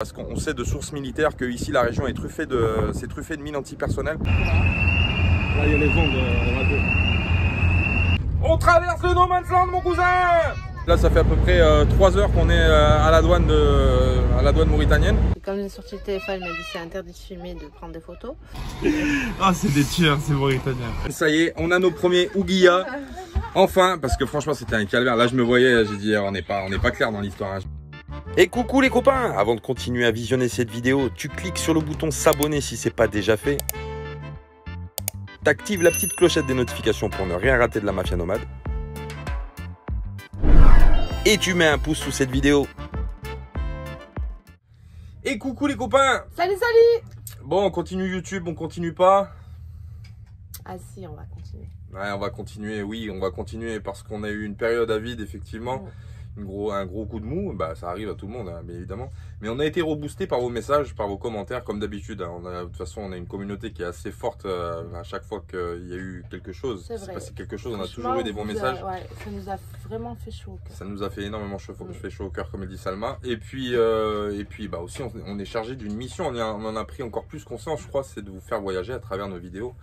Parce qu'on sait de sources militaires que ici la région est truffée de mines antipersonnelles. Là il y a les ondes radio. On traverse le No Man's Land mon cousin. Là ça fait à peu près 3 heures qu'on est à la douane mauritanienne. Et comme j'ai sorti le téléphone, il m'a dit c'est interdit de filmer, de prendre des photos. Ah c'est des tueurs ces Mauritaniens. Ça y est, on a nos premiers ouguiyas. Enfin, parce que franchement c'était un calvaire. Là je me voyais, j'ai dit on n'est pas clair dans l'histoire. Hein. Et coucou les copains! Avant de continuer à visionner cette vidéo, tu cliques sur le bouton s'abonner si c'est pas déjà fait. T'actives la petite clochette des notifications pour ne rien rater de la mafia nomade. Et tu mets un pouce sous cette vidéo. Et coucou les copains! Salut, salut! Bon, on continue YouTube, on continue pas? Ah si, on va continuer. Ouais, on va continuer, oui, on va continuer parce qu'on a eu une période à vide, effectivement. Un gros coup de mou, bah, ça arrive à tout le monde, hein, bien évidemment. Mais on a été reboosté par vos messages, par vos commentaires, comme d'habitude. Hein. De toute façon, on a une communauté qui est assez forte à chaque fois qu'il y a eu quelque chose. C'est passé quelque chose, on a toujours eu des bons messages. Ouais, ça nous a vraiment fait chaud au cœur. Ça nous a fait énormément chaud au cœur, comme le dit Salma. Et puis bah, aussi, on est chargé d'une mission. On en a pris encore plus conscience, je crois, c'est de vous faire voyager à travers nos vidéos.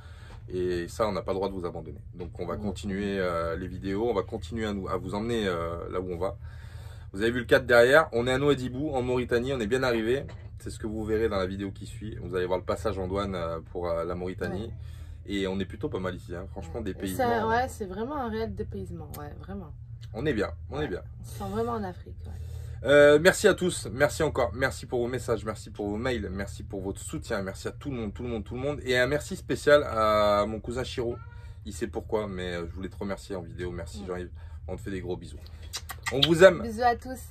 Et ça, on n'a pas le droit de vous abandonner. Donc on va continuer les vidéos, on va continuer à vous emmener là où on va. Vous avez vu le cadre derrière, on est à Nouadhibou, en Mauritanie, on est bien arrivé. C'est ce que vous verrez dans la vidéo qui suit. Vous allez voir le passage en douane pour la Mauritanie. Ouais. Et on est plutôt pas mal ici, hein. Franchement, dépaysement. Ouais, c'est vraiment un réel dépaysement, ouais, vraiment. On est bien, on est bien. On se sent vraiment en Afrique, ouais. Merci à tous, merci encore, merci pour vos messages, merci pour vos mails, merci pour votre soutien, merci à tout le monde, et un merci spécial à mon cousin Chiro. Il sait pourquoi, mais je voulais te remercier en vidéo. Merci Jean-Yves, on te fait des gros bisous. On vous aime. Bisous à tous.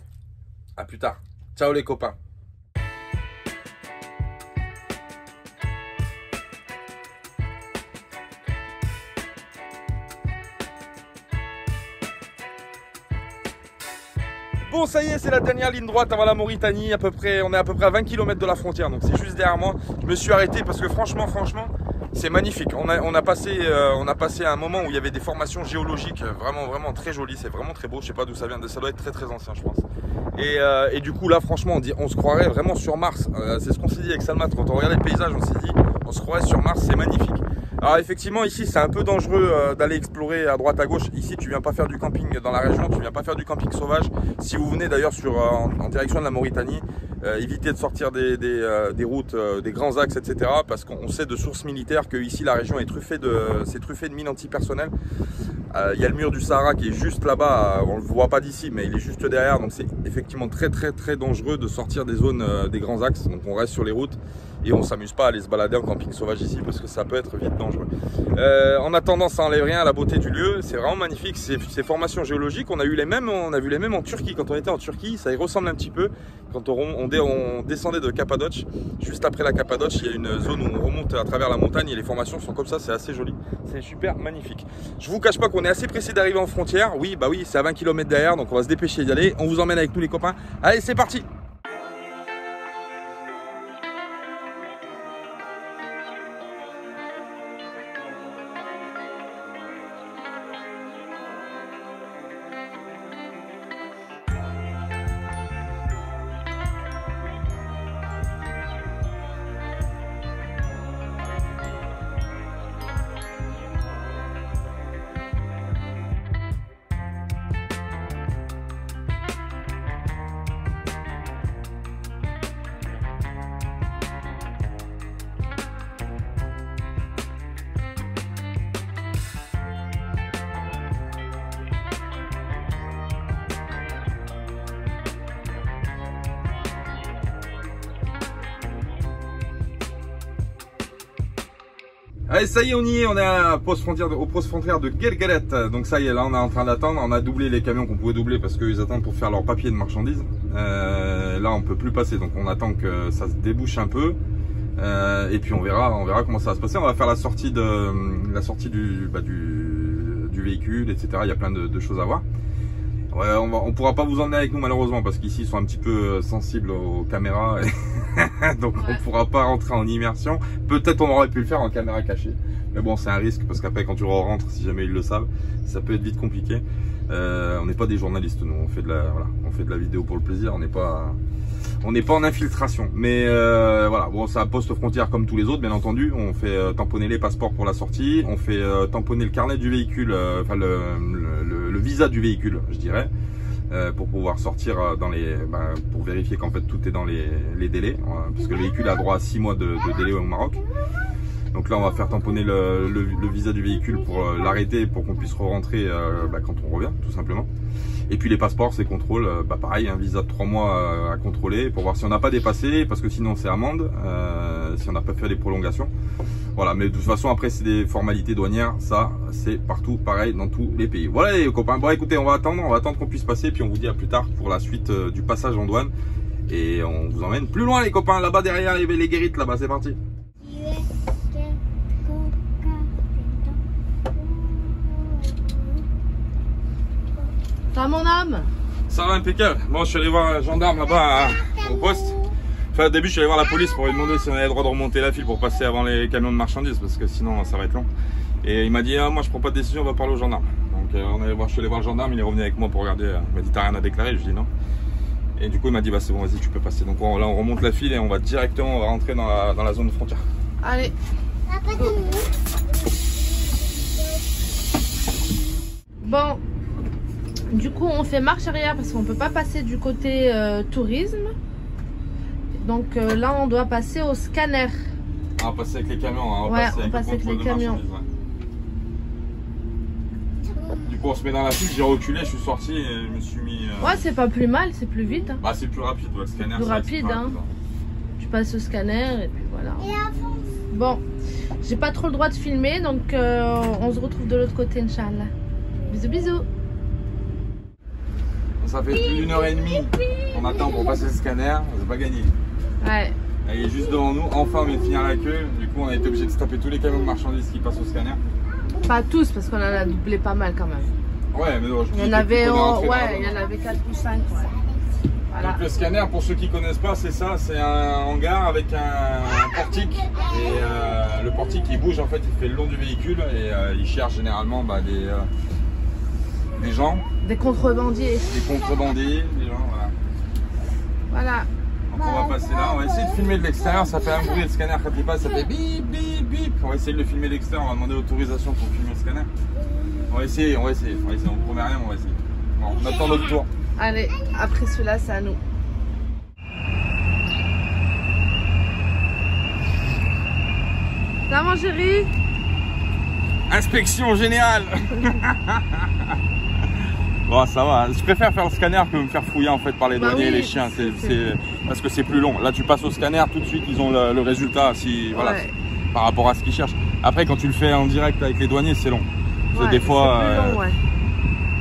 À plus tard. Ciao les copains. Bon, ça y est, c'est la dernière ligne droite avant la Mauritanie. On est à peu près à 20 km de la frontière, donc c'est juste derrière moi. Je me suis arrêté parce que franchement, c'est magnifique. On a passé un moment où il y avait des formations géologiques vraiment très jolies. C'est vraiment très beau. Je sais pas d'où ça vient. Ça doit être très ancien, je pense. Et du coup, là, franchement, on se croirait vraiment sur Mars. C'est ce qu'on s'est dit avec Salma. Quand on regardait le paysage, on s'est dit, on se croirait sur Mars. C'est magnifique. Alors effectivement ici c'est un peu dangereux d'aller explorer à droite à gauche. Ici tu viens pas faire du camping dans la région, tu viens pas faire du camping sauvage. Si vous venez d'ailleurs en direction de la Mauritanie, évitez de sortir des routes, des grands axes, etc. Parce qu'on sait de sources militaires que ici la région est truffée de mines antipersonnelles. Il y a le mur du Sahara qui est juste là-bas, on ne le voit pas d'ici mais il est juste derrière. Donc c'est effectivement très dangereux de sortir des zones des grands axes. Donc on reste sur les routes. Et on ne s'amuse pas à aller se balader en camping sauvage ici parce que ça peut être vite dangereux. En attendant, ça n'enlève rien à la beauté du lieu. C'est vraiment magnifique. Ces formations géologiques, on a vu les mêmes en Turquie. Quand on était en Turquie, ça y ressemble un petit peu. Quand on descendait de Cappadoce, juste après la Cappadoce, il y a une zone où on remonte à travers la montagne et les formations sont comme ça. C'est assez joli. C'est super magnifique. Je vous cache pas qu'on est assez pressé d'arriver en frontière. Oui, bah oui, c'est à 20 km derrière, donc on va se dépêcher d'y aller. On vous emmène avec nous les copains. Allez, c'est parti! Allez, ça y est, on y est, on est au poste frontière de Guelguelet. Donc ça y est, là on est en train d'attendre. On a doublé les camions qu'on pouvait doubler parce qu'ils attendent pour faire leur papier de marchandises. Là on peut plus passer, donc on attend que ça se débouche un peu. Et puis on verra comment ça va se passer. On va faire la sortie du véhicule, etc. Il y a plein de choses à voir. Ouais, on pourra pas vous emmener avec nous malheureusement parce qu'ici ils sont un petit peu sensibles aux caméras. Donc on pourra pas rentrer en immersion. Peut-être on aurait pu le faire en caméra cachée. Mais bon, c'est un risque parce qu'après quand tu rentres, si jamais ils le savent, ça peut être vite compliqué. On n'est pas des journalistes, nous. On fait de la vidéo pour le plaisir. On n'est pas On n'est pas en infiltration, mais voilà, bon, c'est un poste frontière comme tous les autres, bien entendu. On fait tamponner les passeports pour la sortie, on fait tamponner le carnet du véhicule, enfin le visa du véhicule, je dirais, pour pouvoir sortir pour vérifier qu'en fait tout est dans les délais, parce que le véhicule a droit à 6 mois de délai au Maroc. Donc là, on va faire tamponner le visa du véhicule pour l'arrêter, pour qu'on puisse re-rentrer quand on revient, tout simplement. Et puis les passeports, c'est contrôle, pareil, un visa de 3 mois à contrôler pour voir si on n'a pas dépassé, parce que sinon c'est amende, si on n'a pas fait les prolongations. Voilà, mais de toute façon après c'est des formalités douanières, ça c'est partout pareil dans tous les pays. Voilà les copains, bon écoutez, on va attendre qu'on puisse passer, puis on vous dit à plus tard pour la suite du passage en douane. Et on vous emmène plus loin les copains, là-bas derrière les guérites, là-bas, c'est parti. Ça mon âme? Ça va impeccable. Bon, je suis allé voir un gendarme là-bas au poste. Enfin, au début, je suis allé voir la police pour lui demander si on avait le droit de remonter la file pour passer avant les camions de marchandises, parce que sinon ça va être long. Et il m'a dit, ah, moi je prends pas de décision, on va parler au gendarme. Donc je suis allé voir le gendarme, il est revenu avec moi pour regarder. Il m'a dit, t'as rien à déclarer? Je lui ai dit non. Et du coup, il m'a dit, bah c'est bon, vas-y, tu peux passer. Donc là, on remonte la file et on va directement, on va rentrer dans la zone de frontière. Allez. Go. Bon. Du coup, on fait marche arrière parce qu'on peut pas passer du côté tourisme. Donc là, on doit passer au scanner. On va passer avec les camions. Hein. On passe avec les camions. Du coup, on se met dans la file. J'ai reculé, je suis sorti et je me suis mis. Ouais, c'est pas plus mal, c'est plus vite. Hein. Bah, c'est plus rapide. Ouais, le scanner. Plus rapide, hein. Tu passes au scanner et puis voilà. Bon, j'ai pas trop le droit de filmer, donc on se retrouve de l'autre côté, Inch'Allah. Bisous, bisous. Ça fait plus d'1h30 qu'on attend pour passer le scanner, c'est pas gagné. Ouais. Il est juste devant nous, enfin on vient de finir la queue, du coup on a été obligé de se taper tous les camions de marchandises qui passent au scanner. Pas tous, parce qu'on en a doublé pas mal quand même. Ouais, mais non, il y en avait 4 ou 5. Ouais. Voilà. Donc le scanner, pour ceux qui connaissent pas, c'est ça, c'est un hangar avec un portique. Et le portique il bouge en fait, il fait le long du véhicule et il cherche généralement des gens. Des contrebandiers. Des contrebandiers, des gens, voilà. Voilà. Donc on va passer là, on va essayer de filmer de l'extérieur, ça fait un bruit, le scanner quand il passe, ça fait bip bip bip. On va essayer de le filmer de l'extérieur, on va demander l'autorisation pour filmer le scanner. On va essayer, on promet rien, on va essayer. Bon, on attend notre tour. Allez, après celui-là, c'est à nous. Ça va mon chéri? Inspection générale. Bon, ça va, je préfère faire le scanner que me faire fouiller en fait par les douaniers et les chiens, parce que c'est plus long. Là tu passes au scanner, tout de suite ils ont le résultat voilà, par rapport à ce qu'ils cherchent. Après quand tu le fais en direct avec les douaniers c'est long. Ouais, des fois long,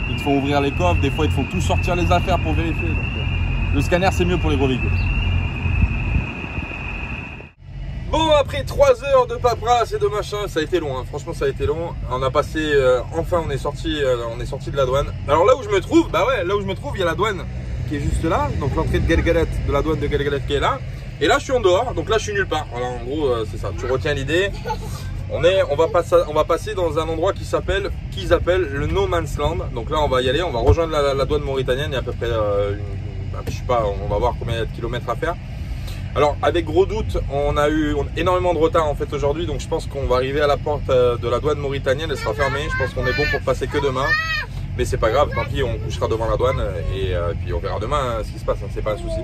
ils te font ouvrir les coffres, des fois ils te font tout sortir les affaires pour vérifier. Donc, le scanner c'est mieux pour les gros véhicules. Bon, après 3 heures de paperasse et de machin, ça a été long, hein. Franchement ça a été long. On a passé, enfin on est sorti de la douane. Alors là où je me trouve, il y a la douane qui est juste là. Donc l'entrée de Guelguelet, de la douane de Guelguelet qui est là. Et là je suis en dehors, donc là je suis nulle part. Voilà, en gros c'est ça, tu retiens l'idée. On va passer dans un endroit qu'ils appellent le No Man's Land. Donc là on va y aller, on va rejoindre la douane mauritanienne. Il y a à peu près, je sais pas, on va voir combien il y a de kilomètres à faire. Alors avec gros doute, on a eu énormément de retard en fait aujourd'hui, donc je pense qu'on va arriver à la porte de la douane mauritanienne, elle sera fermée, je pense qu'on est bon pour passer que demain, mais c'est pas grave, tant pis, on couchera devant la douane et puis on verra demain ce qui se passe, hein, c'est pas un souci.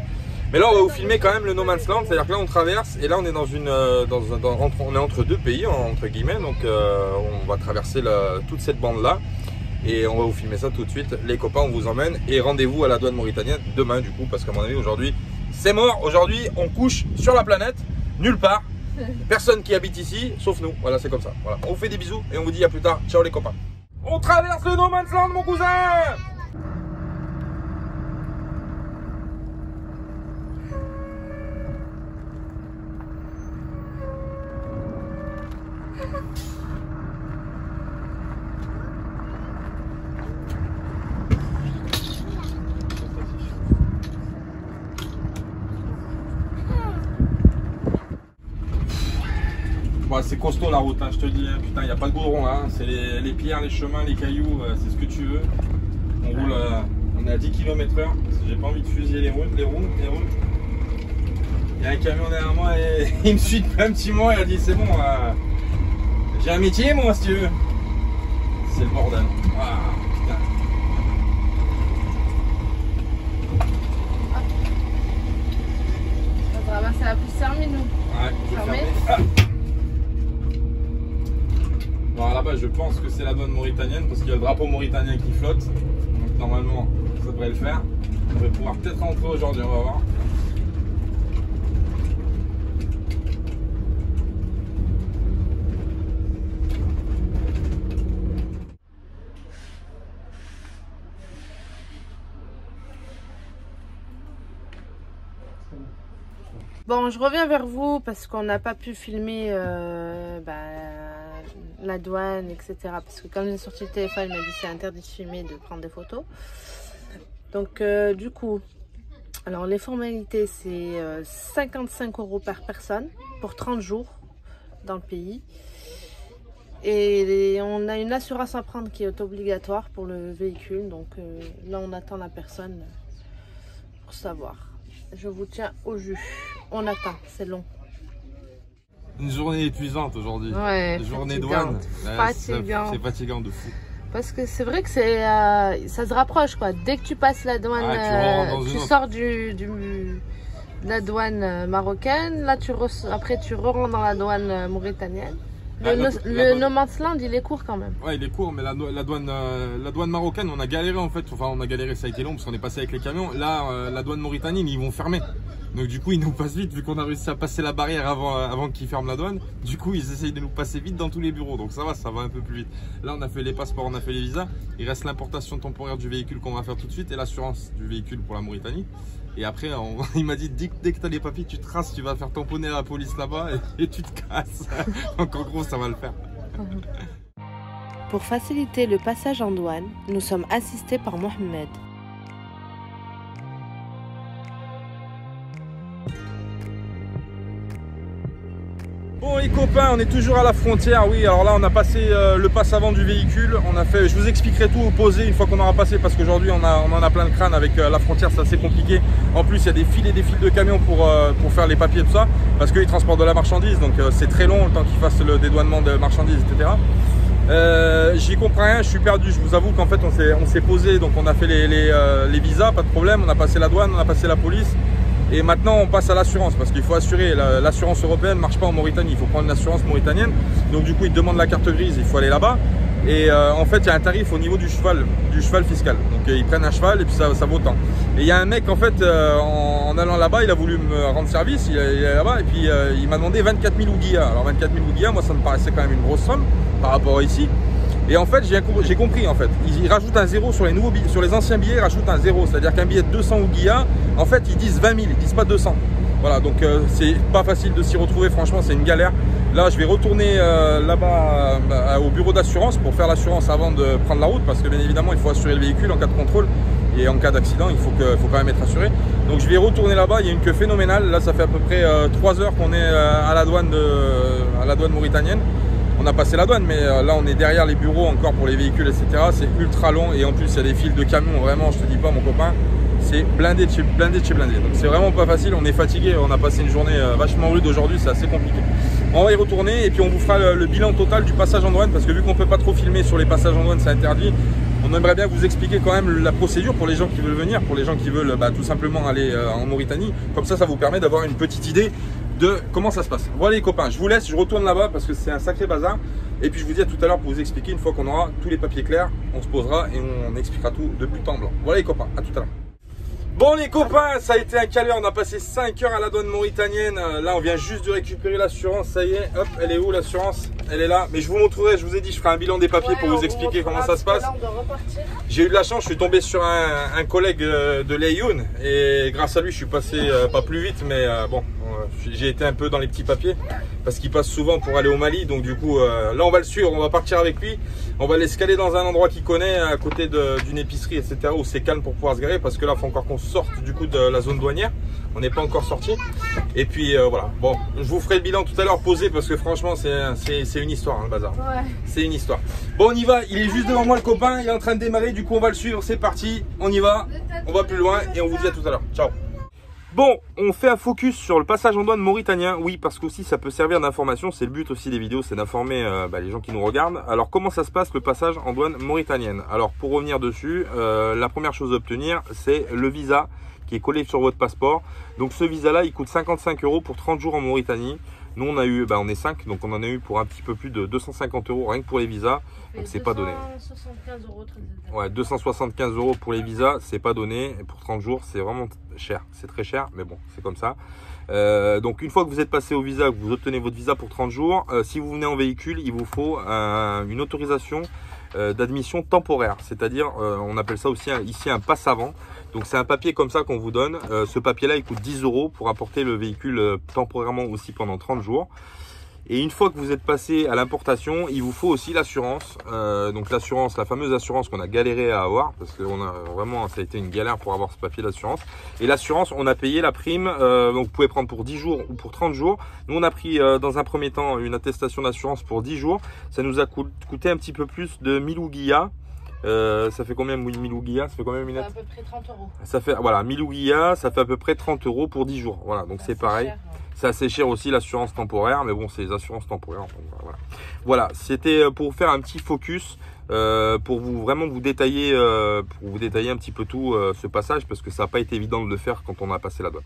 Mais là on va vous filmer quand même le No Man's Land, c'est à dire que là on traverse et là on est on est entre deux pays entre guillemets, donc on va traverser toute cette bande là. Et on va vous filmer ça tout de suite, les copains on vous emmène et rendez-vous à la douane mauritanienne demain du coup, parce qu'à mon avis aujourd'hui c'est mort, aujourd'hui on couche sur la planète, nulle part, personne qui habite ici, sauf nous, voilà c'est comme ça. Voilà. On vous fait des bisous et on vous dit à plus tard, ciao les copains. On traverse le No Man's Land mon cousin. Bon, c'est costaud la route, hein, je te dis, hein, putain, il n'y a pas de goudron là, hein, c'est les pierres, les chemins, les cailloux, c'est ce que tu veux. On roule, on est à 10 km/h, j'ai pas envie de fusiller les routes. Il y a un camion derrière moi et il me suit depuis un petit mois. Il a dit c'est bon, j'ai un métier moi si tu veux. C'est le bordel. Ah, putain. On va ramasser la poussière, nous. Ouais, je vais fermer. Ah. Bon, là-bas, je pense que c'est la douane mauritanienne parce qu'il y a le drapeau mauritanien qui flotte. Donc normalement, ça devrait le faire. On va pouvoir peut-être rentrer aujourd'hui, on va voir. Bon, je reviens vers vous parce qu'on n'a pas pu filmer la douane, etc. Parce que quand j'ai sorti le téléphone, il m'a dit c'est interdit de filmer, de prendre des photos. Donc du coup, alors les formalités c'est 55 € par personne pour 30 jours dans le pays. Et on a une assurance à prendre qui est obligatoire pour le véhicule. Donc là on attend la personne pour savoir. Je vous tiens au jus. On attend, c'est long. Une journée épuisante aujourd'hui. Ouais, journée douane. Fatigant. C'est fatigant de fou. Parce que c'est vrai que c'est, ça se rapproche quoi. Dès que tu passes la douane, tu sors de la douane marocaine. Là, après tu rentres dans la douane mauritanienne. Le no man's land, il est court quand même. Ouais, il est court, mais la douane marocaine, on a galéré en fait. Enfin, on a galéré, ça a été long parce qu'on est passé avec les camions. Là, la douane mauritanienne, ils vont fermer. Donc du coup, ils nous passent vite vu qu'on a réussi à passer la barrière avant qu'ils ferment la douane. Du coup, ils essayent de nous passer vite dans tous les bureaux. Donc ça va un peu plus vite. Là, on a fait les passeports, on a fait les visas. Il reste l'importation temporaire du véhicule qu'on va faire tout de suite et l'assurance du véhicule pour la Mauritanie. Et après, il m'a dit, dès que tu as les papiers, tu traces, tu vas faire tamponner à la police là-bas et tu te casses. Donc en gros, ça va le faire. Pour faciliter le passage en douane, nous sommes assistés par Mohamed. Bon les copains, on est toujours à la frontière. Oui, alors là on a passé le passe avant du véhicule. On a fait, je vous expliquerai tout au posé une fois qu'on aura passé parce qu'aujourd'hui on en a plein le crâne avec la frontière, c'est assez compliqué. En plus il y a des fils et des fils de camions pour faire les papiers tout ça parce qu'ils transportent de la marchandise, donc c'est très long le temps qu'ils fassent le dédouanement de marchandises, etc. J'y comprends rien, je suis perdu. Je vous avoue qu'en fait on s'est posé, donc on a fait les visas, pas de problème. On a passé la douane, on a passé la police. Et maintenant on passe à l'assurance parce qu'il faut assurer, l'assurance européenne ne marche pas en Mauritanie, il faut prendre une assurance mauritanienne. Donc du coup ils demandent la carte grise, il faut aller là-bas. Et en fait il y a un tarif au niveau du cheval fiscal. Donc ils prennent un cheval et puis ça vaut tant. Et il y a un mec en fait en allant là-bas, il a voulu me rendre service, il est là-bas et puis il m'a demandé 24 000 ouguiyas. Alors 24 000 ouguiyas, moi ça me paraissait quand même une grosse somme par rapport à ici. Et en fait, j'ai compris en fait. Ils rajoutent un zéro sur les nouveaux billets, sur les anciens billets, ils rajoutent un zéro. C'est-à-dire qu'un billet de 200 ouguiyas, en fait, ils disent 20 000, ils disent pas 200. Voilà, donc c'est pas facile de s'y retrouver. Franchement, c'est une galère. Là, je vais retourner là-bas au bureau d'assurance pour faire l'assurance avant de prendre la route, parce que bien évidemment, il faut assurer le véhicule en cas de contrôle et en cas d'accident, il faut quand même être assuré. Donc, je vais retourner là-bas. Il y a une queue phénoménale. Là, ça fait à peu près 3 heures qu'on est à la douane mauritanienne. On a passé la douane, mais là on est derrière les bureaux encore pour les véhicules, etc. C'est ultra long et en plus il y a des files de camions, vraiment, je te dis pas mon copain, c'est blindé de chez blindé. Donc c'est vraiment pas facile, on est fatigué, on a passé une journée vachement rude aujourd'hui, c'est assez compliqué. On va y retourner et puis on vous fera le bilan total du passage en douane parce que vu qu'on peut pas trop filmer sur les passages en douane, c'est interdit. On aimerait bien vous expliquer quand même la procédure pour les gens qui veulent venir, pour les gens qui veulent tout simplement aller en Mauritanie. Comme ça vous permet d'avoir une petite idée de comment ça se passe. Voilà les copains, je vous laisse, je retourne là-bas parce que c'est un sacré bazar. Et puis je vous dis à tout à l'heure pour vous expliquer, une fois qu'on aura tous les papiers clairs, on se posera et on expliquera tout de but en blanc. Voilà les copains, à tout à l'heure. Bon les copains, ça a été un calvaire, on a passé 5 heures à la douane mauritanienne. Là on vient juste de récupérer l'assurance, ça y est, hop, elle est où l'assurance? Elle est là, mais je vous montrerai, je vous ai dit, je ferai un bilan des papiers pour vous expliquer comment ça se passe. J'ai eu de la chance, je suis tombé sur un collègue de Laayoune et grâce à lui je suis passé pas plus vite, mais bon, j'ai été un peu dans les petits papiers parce qu'il passe souvent pour aller au Mali. Donc du coup là on va le suivre, on va partir avec lui, on va l'escaler dans un endroit qu'il connaît à côté d'une épicerie, etc. où c'est calme pour pouvoir se garer parce que là il faut encore qu'on sorte du coup de la zone douanière, on n'est pas encore sorti. Et puis voilà, bon, je vous ferai le bilan tout à l'heure posé parce que franchement c'est une histoire, hein, le bazar. Ouais. C'est une histoire. Bon on y va, il est juste devant moi le copain, il est en train de démarrer, du coup on va le suivre, c'est parti, on y va, on va plus loin et on vous dit à tout à l'heure. Ciao. Bon, on fait un focus sur le passage en douane mauritanien. Oui, parce qu'aussi ça peut servir d'information. C'est le but aussi des vidéos, c'est d'informer les gens qui nous regardent. Alors comment ça se passe le passage en douane mauritanienne? Alors pour revenir dessus, la première chose à obtenir, c'est le visa qui est collé sur votre passeport. Donc ce visa là, il coûte 55 € pour 30 jours en Mauritanie. Nous on a eu, on est 5, donc on en a eu pour un petit peu plus de 250 € rien que pour les visas. Donc c'est pas donné. 275 €. Ouais, 275 € pour les visas, c'est pas donné. Et pour 30 jours, c'est vraiment cher. C'est très cher, mais bon, c'est comme ça. Donc une fois que vous êtes passé au visa, que vous obtenez votre visa pour 30 jours, si vous venez en véhicule, il vous faut une autorisation d'admission temporaire. C'est-à-dire, on appelle ça aussi ici un passe avant. Donc c'est un papier comme ça qu'on vous donne. Ce papier-là, il coûte 10 € pour apporter le véhicule temporairement aussi pendant 30 jours. Et une fois que vous êtes passé à l'importation, il vous faut aussi l'assurance. Donc l'assurance, la fameuse assurance qu'on a galéré à avoir, parce que ça a été une galère pour avoir ce papier d'assurance. Et l'assurance, on a payé la prime, donc vous pouvez prendre pour 10 jours ou pour 30 jours. Nous on a pris dans un premier temps une attestation d'assurance pour 10 jours. Ça nous a coûté un petit peu plus de 1000 ouguiyas. Ça fait combien 1000 ouguiyas? Ça fait combien à peu près 30 €. Ça fait, voilà, 1000 ouguiyas, ça fait à peu près 30 € pour 10 jours. Voilà, donc c'est pareil. Cher, ouais. C'est assez cher aussi l'assurance temporaire, mais bon, c'est les assurances temporaires. Voilà, c'était pour faire un petit focus, pour vous détailler, un petit peu tout ce passage, parce que ça n'a pas été évident de le faire quand on a passé la douane.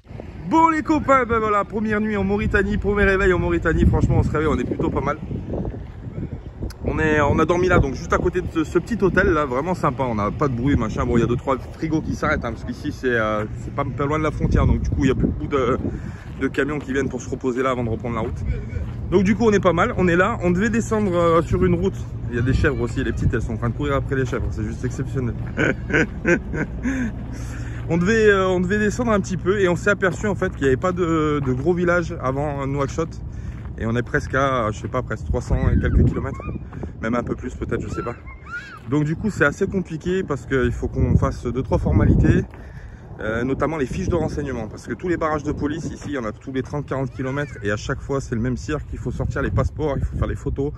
Bon les copains, voilà, première nuit en Mauritanie, premier réveil en Mauritanie. Franchement, on se réveille, on est plutôt pas mal. On a dormi là, donc juste à côté de ce petit hôtel là, vraiment sympa. On n'a pas de bruit, machin. Bon, il y a 2-3 frigos qui s'arrêtent, parce qu'ici c'est pas loin de la frontière, donc du coup il y a beaucoup de camions qui viennent pour se reposer là avant de reprendre la route. Donc du coup on est pas mal, on est là. On devait descendre sur une route. Il y a des chèvres aussi, les petites elles sont en train de courir après les chèvres, c'est juste exceptionnel. On devait descendre un petit peu et on s'est aperçu en fait qu'il n'y avait pas de gros village avant Nouakchott. Et on est presque à, je sais pas, presque 300 et quelques kilomètres, même un peu plus peut-être, je sais pas. Donc du coup c'est assez compliqué parce qu'il faut qu'on fasse 2-3 formalités, notamment les fiches de renseignement. Parce que tous les barrages de police ici, il y en a tous les 30-40 km et à chaque fois c'est le même cirque, il faut sortir les passeports, il faut faire les photos.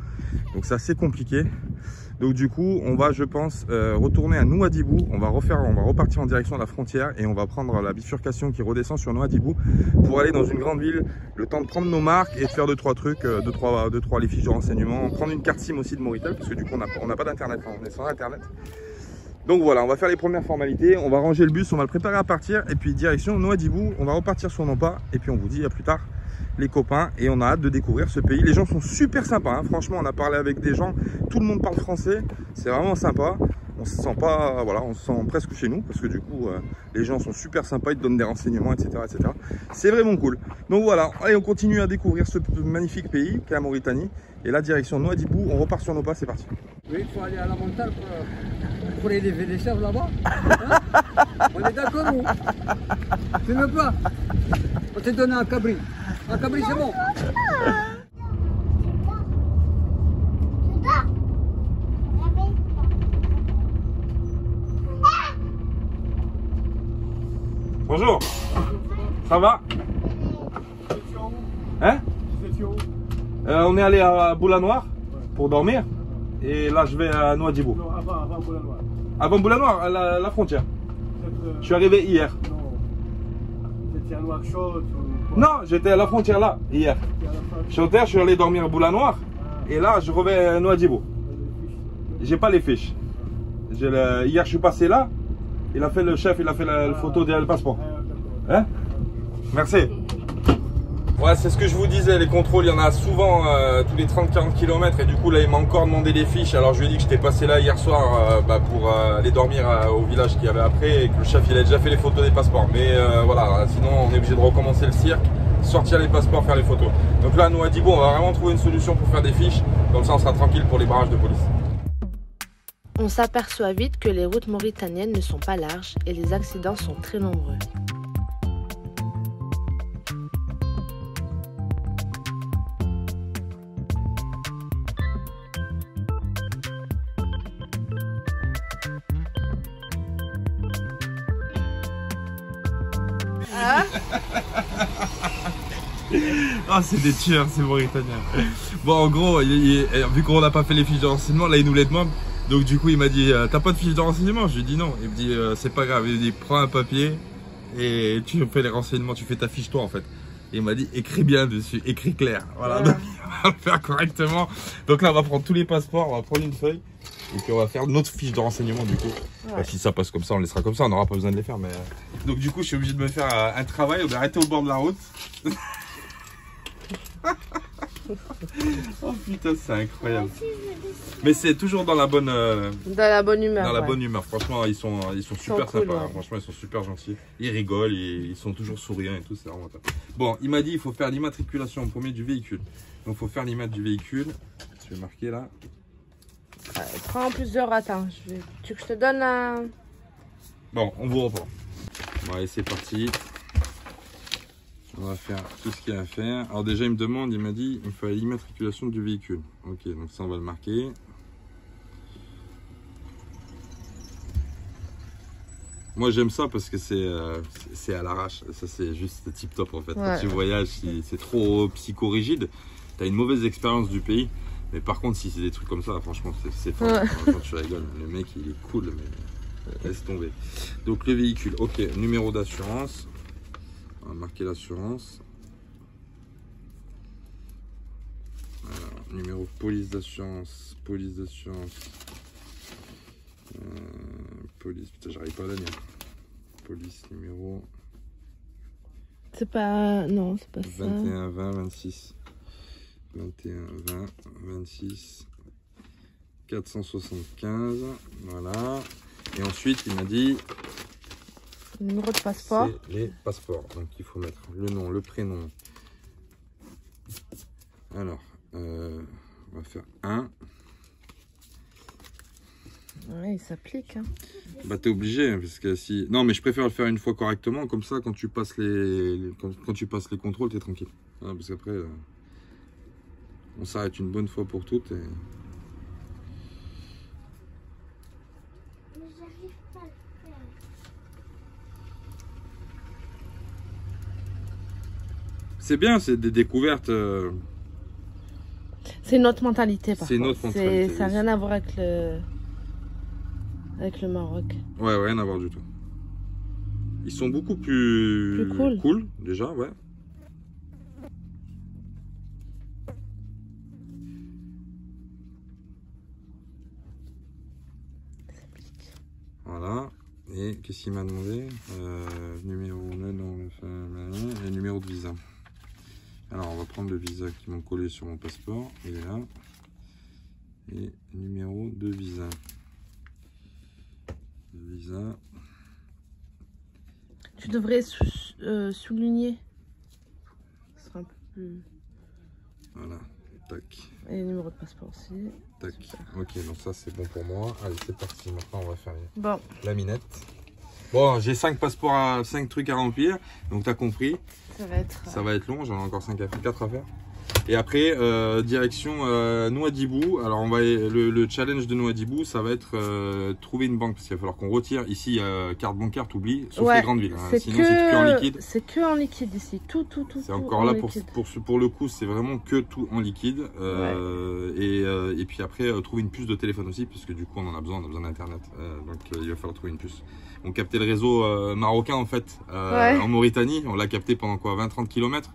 Donc c'est assez compliqué. Donc du coup on va, je pense, retourner à Nouadhibou. On va repartir en direction de la frontière et on va prendre la bifurcation qui redescend sur Nouadhibou pour aller dans une grande ville, le temps de prendre nos marques et de faire 2-3 trucs, 2-3 les fiches de renseignement, prendre une carte SIM aussi de Mauritel, parce que du coup on n'a pas d'internet, on est sans internet. Donc voilà, on va faire les premières formalités, on va ranger le bus, on va le préparer à partir et puis direction Nouadhibou, on va repartir sur nos pas et puis on vous dit à plus tard les copains, et on a hâte de découvrir ce pays. Les gens sont super sympas, hein. Franchement on a parlé avec des gens, tout le monde parle français, c'est vraiment sympa. On se sent pas, voilà, on se sent presque chez nous parce que du coup les gens sont super sympas, ils te donnent des renseignements, etc. C'est vraiment cool. Donc voilà, allez, on continue à découvrir ce magnifique pays qu'est la Mauritanie. Et là direction Nouadhibou, on repart sur nos pas, c'est parti. Oui, il faut aller à la montagne pour élever les chèvres là-bas. Hein? On est d'accord ou? Tu ne veux pas? On t'a donné un cabri. Un cabri c'est bon. Bonjour. Ça va? Hein? On est allé à Boulanoir pour dormir. Et là je vais à Nouadhibou. Non, avant Boulanoir. Avant Boulanoir, à la frontière. Je suis arrivé hier. Non. Vous étiez à Nouakchott ou... Non, j'étais à la frontière là, hier. Je suis allé dormir à Boulanoir. Et là je reviens à Nouadhibou. J'ai pas les fiches. Hier je suis passé là. Le chef il a fait la photo derrière le passeport. Hein? Merci. Ouais, c'est ce que je vous disais, les contrôles, il y en a souvent tous les 30-40 km et du coup là il m'a encore demandé les fiches. Alors je lui ai dit que j'étais passé là hier soir pour aller dormir au village qu'il y avait après et que le chef il a déjà fait les photos des passeports. Mais voilà, sinon on est obligé de recommencer le cirque, sortir les passeports, faire les photos. Donc là nous à Nouadhibou on va vraiment trouver une solution pour faire des fiches, comme ça on sera tranquille pour les barrages de police. On s'aperçoit vite que les routes mauritaniennes ne sont pas larges et les accidents sont très nombreux. Ah, c'est des tueurs, ces Mauritaniens. Bon, en gros, vu qu'on n'a pas fait les fiches de renseignement, là il nous les demande. Donc du coup il m'a dit t'as pas de fiche de renseignement? Je lui ai dit non. Il me dit c'est pas grave. Il me dit prends un papier et tu fais les renseignements, tu fais ta fiche toi en fait. Et il m'a dit écris bien dessus, écris clair. Voilà, donc on va le faire correctement. Donc là on va prendre tous les passeports, on va prendre une feuille et puis on va faire notre fiche de renseignement du coup. Bah, si ça passe comme ça, on laissera comme ça, on n'aura pas besoin de les faire. Mais donc du coup je suis obligé de me faire un travail, on va arrêter au bord de la route. Oh putain, c'est incroyable. Mais c'est toujours dans la bonne humeur. Dans la bonne humeur. Franchement, ils sont super cool, sympas. ouais. Franchement, ils sont super gentils. Ils rigolent, ils sont toujours souriants et tout. C'est vraiment top. Bon, il m'a dit il faut faire l'immatriculation en premier du véhicule. Donc, il faut faire l'immat du véhicule. Je vais marquer là. Prends plusieurs. Attends, tu veux que je te donne un. Bon, on vous reprend. Bon, allez, c'est parti. On va faire tout ce qu'il y a à faire. Alors déjà, il me demande, il m'a dit, il me faut l'immatriculation du véhicule. Ok, donc ça, on va le marquer. Moi, j'aime ça parce que c'est à l'arrache. Ça, c'est juste tip top en fait. Ouais. Quand tu voyages, si c'est trop psychorigide, tu as une mauvaise expérience du pays. Mais par contre, si c'est des trucs comme ça, franchement, c'est fun. Ouais. Quand tu rigoles, le mec, il est cool, mais laisse tomber. Donc, le véhicule, ok, numéro d'assurance. On va marquer l'assurance. Numéro de police d'assurance. Police d'assurance. Police, putain, j'arrive pas à la lire. Police numéro. C'est pas. Non, c'est pas 21, 20, 26. 21, 20, 26. 475. Voilà. Et ensuite, il m'a dit. Le numéro de passeport. C'est les passeports. Donc il faut mettre le nom, le prénom. Alors, on va faire 1. Ouais, il s'applique. Hein. Bah t'es obligé, parce que si. Non, mais je préfère le faire une fois correctement, comme ça quand tu passes quand tu passes les contrôles, t'es tranquille. Ah, parce qu'après, on s'arrête une bonne fois pour toutes. Et... C'est bien, c'est des découvertes. C'est notre mentalité, par contre. C'est notre mentalité. Ça n'a rien à voir avec le Maroc. Ouais, rien à voir du tout. Ils sont beaucoup plus cool, déjà, ouais. Voilà. Et qu'est-ce qu'il m'a demandé? Numéro, non, et numéro de visa. Alors, on va prendre le visa qui m'ont collé sur mon passeport. Il est là. Et numéro de visa. Visa. Tu devrais souligner. Ce sera un peu plus... Voilà. Tac. Et le numéro de passeport aussi. Tac. Ok, donc ça c'est bon pour moi. Allez, c'est parti. Maintenant, on va faire la minette. Bon, j'ai 5 passeports 5 trucs à remplir. Donc, tu as compris. Ça va être long. J'en ai encore 4 à faire. Et après, direction Nouadhibou. Alors, on va le challenge de Nouadhibou, ça va être trouver une banque. Parce qu'il va falloir qu'on retire ici carte bancaire, t'oublies, sauf les grandes villes. Hein. Sinon, c'est que en liquide. C'est que en liquide ici. Tout. C'est encore là pour le coup, c'est vraiment que tout en liquide. Et puis après, trouver une puce de téléphone aussi, puisque du coup, on en a besoin d'internet. Donc, il va falloir trouver une puce. On captait le réseau marocain en fait en Mauritanie. On l'a capté pendant quoi, 20-30 km.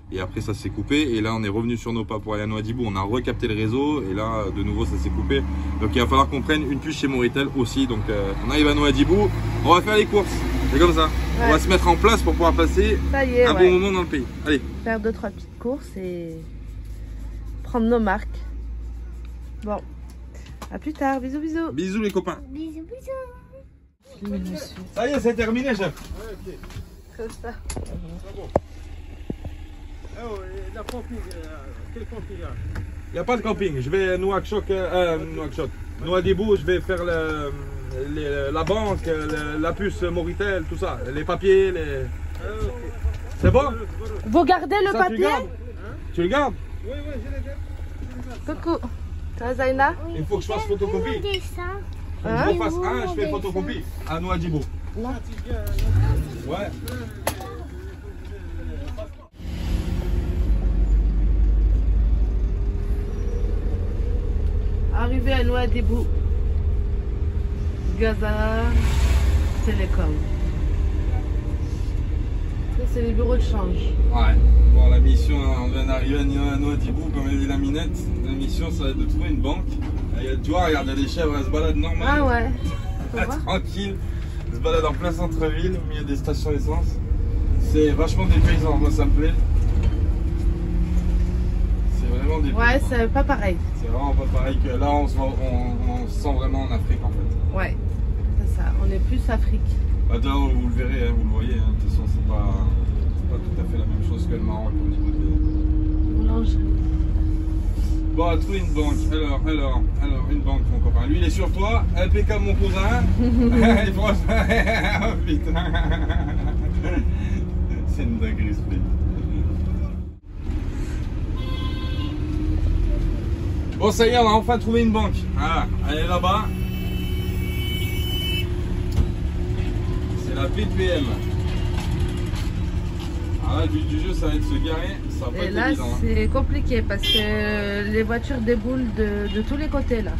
Et après ça s'est coupé et là on est revenu sur nos pas pour aller à Nouadhibou, on a recapté le réseau et là de nouveau ça s'est coupé. Donc il va falloir qu'on prenne une puce chez Moritel aussi. Donc on arrive à Nouadhibou, on va faire les courses, c'est comme ça. On va se mettre en place pour pouvoir passer un bon moment dans le pays. Allez. Faire 2-3 petites courses et prendre nos marques. Bon, à plus tard, bisous bisous. Bisous les copains. Bisous. Ça y est, c'est terminé, chef. Ouais, ok. Comme ça. La camping, quel camping là? Il n'y a pas de camping. Je vais à Nouadhibou, je vais faire la banque, la puce Moritel, tout ça. Les papiers, les... Okay. C'est bon? Vous gardez le papier? Tu le gardes? Oui, je le garde. Coucou. Ça va, Zaina? Il faut que je fasse photocopie. Je fasse je fais photocopie à Nouadhibou. Ouais. Arrivé à Nouadhibou, Gaza Télécom. c'est les bureaux de change. Ouais. Bon, la mission, on vient d'arriver à Nouadhibou, comme elle dit la minette. La mission, ça va être de trouver une banque. Et, tu vois, regarde, il y a des chèvres, elles se baladent normal. Ah ouais. Tranquille. Elles se baladent en plein centre-ville, au milieu des stations essence. C'est vachement dépaysant, moi ça me plaît. C'est vraiment dépaysant. Ouais, c'est pas pareil. C'est vraiment pas pareil que là, on se sent vraiment en Afrique en fait. Ouais, c'est ça. On est plus Afrique. Attends, vous le verrez, hein, vous le voyez. Hein. De toute façon, c'est pas tout à fait la même chose que le Maroc au niveau des boulangerie. Bon, trouver une banque. Alors, une banque, mon copain. Lui, il est sur toi. Impeccable, mon cousin. Il faut... Oh putain. C'est une dinguerie, ce pays. Bon, ça y est, on a enfin trouvé une banque. Voilà, elle est là-bas. C'est la BPM. Alors là, le but du jeu, ça va être de se garer. Ça va pas et être là, évident, hein. c'est compliqué parce que les voitures déboulent de tous les côtés là.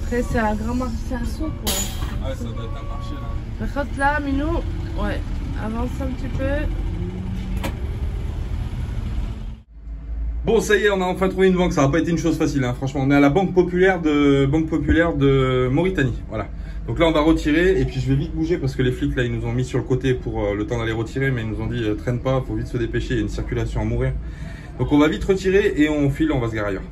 Après, c'est un grand marché, c'est un souk, ouais. Ouais, ça doit être un marché là. Par contre, là, Minou, ouais, avance un petit peu. Bon, ça y est, on a enfin trouvé une banque. Ça n'a pas été une chose facile, hein. Franchement. On est à la Banque Populaire de Mauritanie. Voilà. Donc là, on va retirer et puis je vais vite bouger parce que les flics là, ils nous ont mis sur le côté pour le temps d'aller retirer, mais ils nous ont dit traîne pas, faut vite se dépêcher, il y a une circulation à mourir. Donc on va vite retirer et on file, on va se garer ailleurs.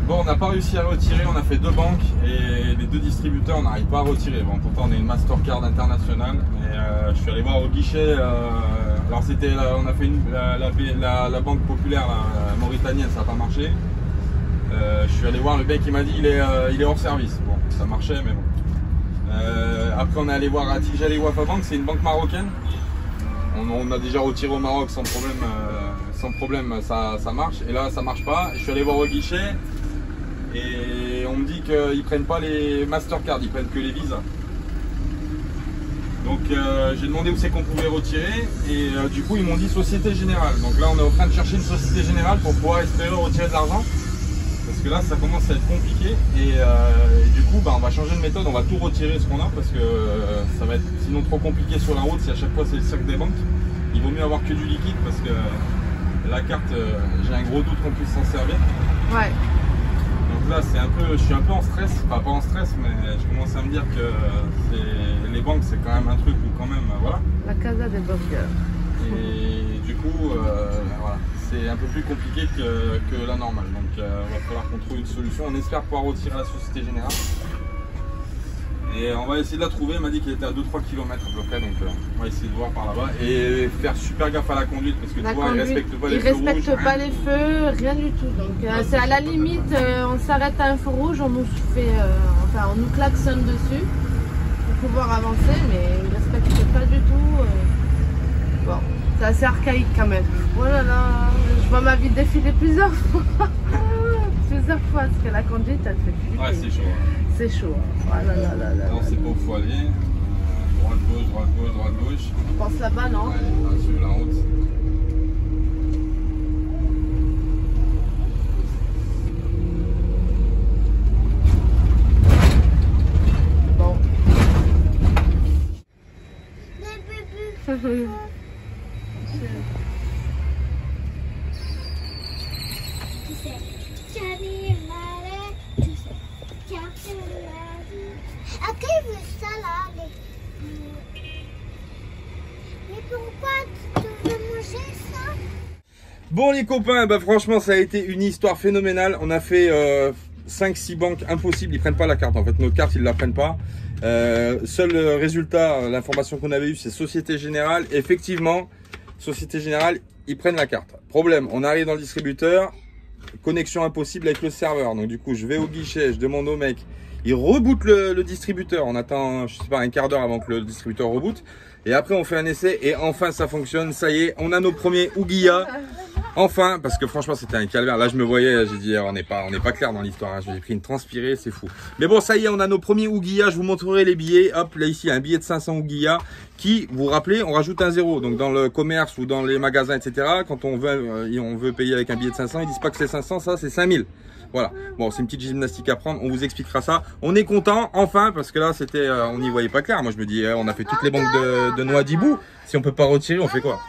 Bon, on n'a pas réussi à retirer, on a fait deux banques et les deux distributeurs, on n'arrive pas à retirer. Bon, pourtant on est une Mastercard internationale et je suis allé voir au guichet. Alors c'était, on a fait la Banque Populaire mauritanienne, ça n'a pas marché. Je suis allé voir le mec, il m'a dit il est hors service. Bon, ça marchait, mais bon. Après on est allé voir Atija Ali Wafa Bank, c'est une banque marocaine. On a déjà retiré au Maroc sans problème, ça marche. Et là ça marche pas. Je suis allé voir au guichet et on me dit qu'ils prennent pas les Mastercard, ils prennent que les Visa. Donc j'ai demandé où c'est qu'on pouvait retirer et du coup ils m'ont dit Société Générale. Donc là on est en train de chercher une Société Générale pour pouvoir espérer retirer de l'argent. Parce que là ça commence à être compliqué et du coup on va changer de méthode, on va tout retirer ce qu'on a parce que ça va être sinon trop compliqué sur la route si à chaque fois c'est le cirque des banques. Il vaut mieux avoir que du liquide parce que la carte, j'ai un gros doute qu'on puisse s'en servir. Ouais. Donc là je suis un peu en stress, enfin pas en stress mais je commence à me dire que les banques c'est quand même un truc où quand même voilà. La casa des burgers. Et du coup voilà. C'est un peu plus compliqué que la normale, donc il va falloir qu'on trouve une solution. On espère pouvoir retirer la Société Générale. Et on va essayer de la trouver. Elle m'a dit qu'elle était à 2-3 km à peu près, donc on va essayer de voir par là-bas. Et faire super gaffe à la conduite parce que tu vois, ils respectent pas les feux rouges. Ils respectent pas les feux, rien du tout. Donc c'est à la limite, on s'arrête à un feu rouge, on nous fait, enfin on nous klaxonne dessus pour pouvoir avancer, mais ils respectent pas du tout. Bon. C'est assez archaïque quand même. Oh là là, je vois ma vie défiler plusieurs fois. Plusieurs fois, parce que la conduite, elle fait flipper. Ouais, c'est chaud. Hein. C'est chaud. Oh là là là là. Non, c'est pas où il faut aller. Droite, gauche, droite, gauche, droite, gauche. Je pense là-bas, non? Ouais, on va suivre la route. Bon. Bon les copains, bah franchement ça a été une histoire phénoménale. On a fait 5-6 banques impossibles, ils prennent pas la carte en fait, notre carte ils la prennent pas. Seul résultat, l'information qu'on avait eue c'est Société Générale. Effectivement, Société Générale, ils prennent la carte. Problème, on arrive dans le distributeur, connexion impossible avec le serveur. Donc du coup je vais au guichet, je demande au mec, il reboot le distributeur. On attend, je sais pas, un quart d'heure avant que le distributeur reboot. Et après on fait un essai et enfin ça fonctionne, ça y est, on a nos premiers Ouguiya. Enfin, parce que franchement c'était un calvaire. Là je me voyais, j'ai dit on n'est pas clair dans l'histoire. Hein. J'ai pris une transpirée, c'est fou. Mais bon, ça y est, on a nos premiers Ouguiya. Je vous montrerai les billets. Hop, là ici un billet de 500 Ouguiya qui, vous vous rappelez, on rajoute un zéro. Donc dans le commerce ou dans les magasins, etc. Quand on veut payer avec un billet de 500, ils disent pas que c'est 500, ça c'est 5000. Voilà. Bon, c'est une petite gymnastique à prendre. On vous expliquera ça. On est content, enfin, parce que là c'était, on n'y voyait pas clair. Moi je me dis, on a fait toutes les banques de noix d'hibou. Si on peut pas retirer, on fait quoi?